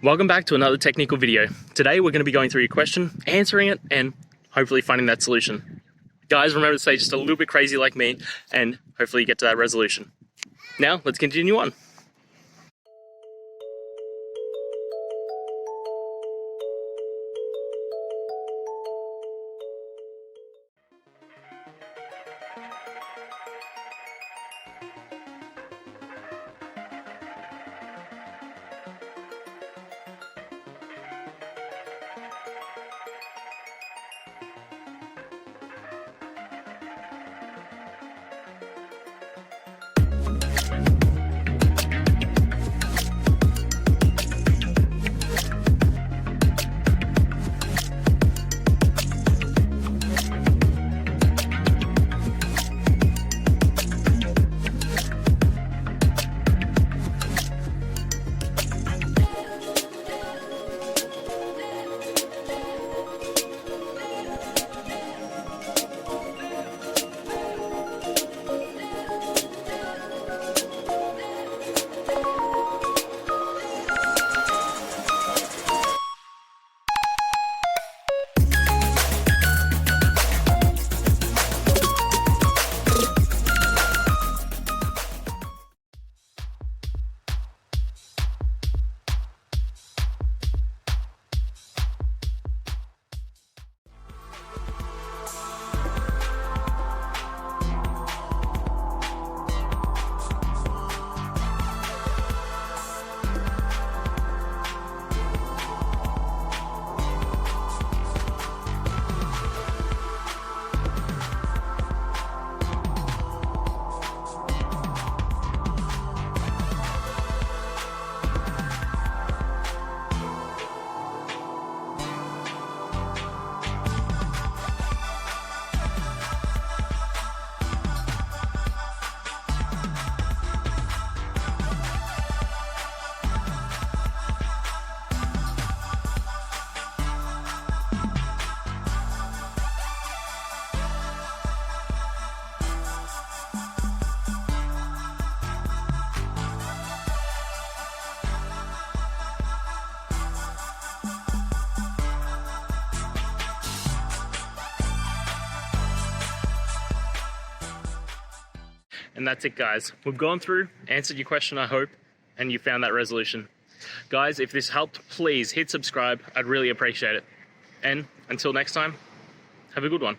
Welcome back to another technical video. Today we're going to be going through your question, answering it, and hopefully finding that solution. Guys, remember to stay just a little bit crazy like me, and hopefully get to that resolution. Now, let's continue on. And that's it, guys. We've gone through, answered your question, I hope, and you found that resolution. Guys, if this helped, please hit subscribe. I'd really appreciate it. And until next time, have a good one.